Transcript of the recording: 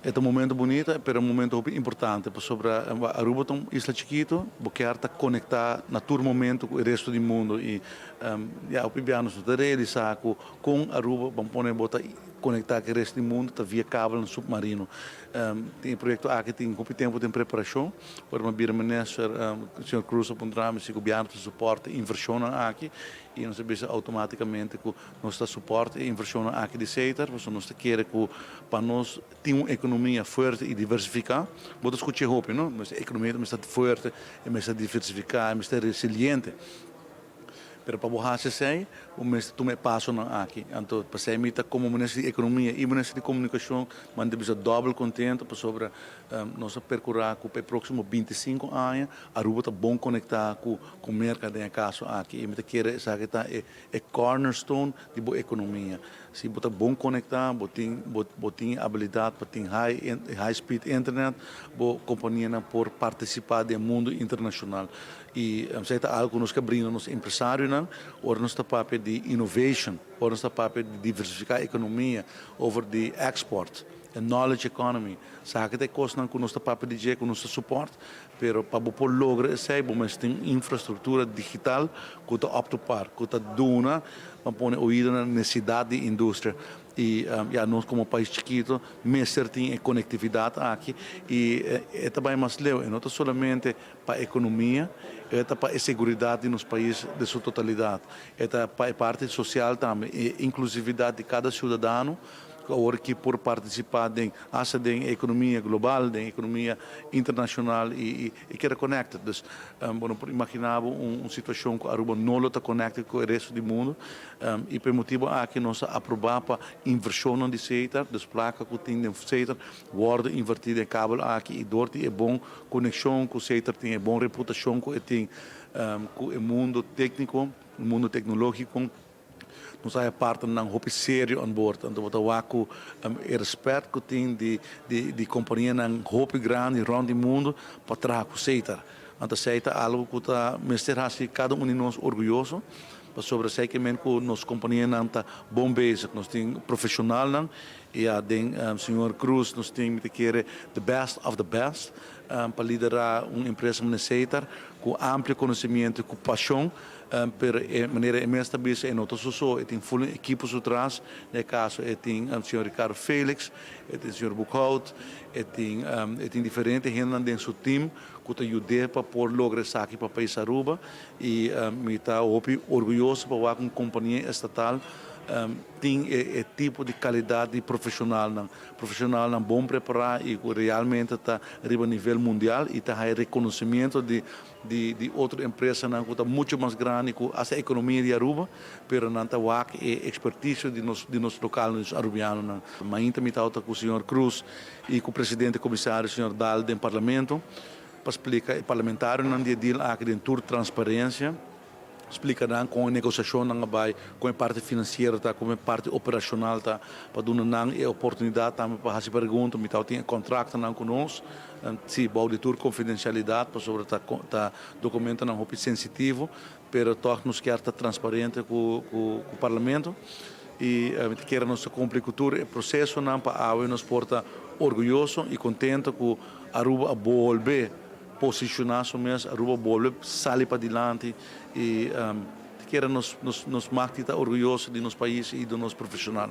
É um momento bonito, mas é um momento importante sobre Aruba é uma isla chiquito, porque está conectar natur momento com o resto do mundo e o pibianos do realizar com Aruba, vamos poder botar conectar com o resto do mundo, tá via cabo no submarino. Tem projeto aqui tem muito tempo de preparação, por uma bira minister, o senhor Cruz apontar, se o governo suporta inversão aqui e nós sabemos automaticamente que nós está suporte e inversão aqui de CETAR, porque nós queremos que para nós ter uma economia forte e diversificada, vou escutar hope, não? Mas a economia está forte, está diversificada, está resiliente. Pero para borrar se o mês tu me passo aqui, então para ser mita como ministro de economia e ministro de comunicação, manda bisa double contento para sobre nossa percorrer com o próximo 25 anos, Aruba está bom conectar com o mercado em caso aqui, e me quer saber que é cornerstone de boa economia. Se você bom conectar, botem habilidade para ter high speed internet, boa companhia por participar do mundo internacional. E se é algo que nós queremos nos empresários, ou nós papel de innovation, ou nós papel de diversificar a economia, over de export, a knowledge economy. Sabe que coisa que nós papel de dizer que nós suporte, pero para poder lograr isso, mas tem infraestrutura digital que está apto para, que está duna, para pôr ouvido na necessidade da indústria. E nós como país chiquito, mesmo tem conectividade aqui e é também mais leu, não é somente para a economia, é para a segurança nos países de sua totalidade, é para a parte social também, a inclusividade de cada cidadão, que por participar da economia global, da economia internacional e que é conectada. Então, imaginava uma situação que a Aruba não está conectada com o resto do mundo e por motivo que nós aprovamos para inversão de CETAR, das placas que tem de CETAR, worden invertida em cabo aqui e door é bom conexão com o CETAR, tem boa reputação com o mundo técnico, o mundo tecnológico. Nós é parte de um hope sério an boord. Então, o aco respeito que tem de companhia num hope grande rond o mundo para trazer o CETAR. Então, CETAR é algo que está mestre cada um de nós orgulhoso. Sobre o que nossa companhia não está bom basic, nós temos profissional e o senhor Cruz nós temos que querer the best of the best para liderar uma empresa como a CETAR com amplo conhecimento, com paixão, para maneira imensa bisa em outros só, tem full equipos atrás, no caso tem o senhor Ricardo Félix, tem o senhor Buchhout, tem diferentes gente dentro do seu time que ajuda para por lograr isso aqui para o país Aruba e me está orgulhoso para uma companhia estatal tem tipo de qualidade profissional não bom preparar e realmente está a nível mundial e está reconhecimento de outra empresa que está muito mais grande que a economia de Aruba, pero não está a expertise de nosso local, dos arubianos. Mas também está com o senhor Cruz e com o presidente comissário, o senhor Dal, do parlamento, para explicar o parlamentário não de deal aqui de tour transparência, explicarão com a negociação com a parte financeira, com a parte operacional, para dar a oportunidade também para fazer perguntas, então tem contrato conosco, se o auditor confidencialidade, para sobre o documento não é sensitivo, mas todos nos quer estar transparente com o parlamento e quer nossa cultura, o processo não para nos porta orgulhoso e contente que Aruba volve posicionar-se mesmo, Aruba volve sair para adiante e quer nos marca orgulhoso de nosso país e do nosso profissional.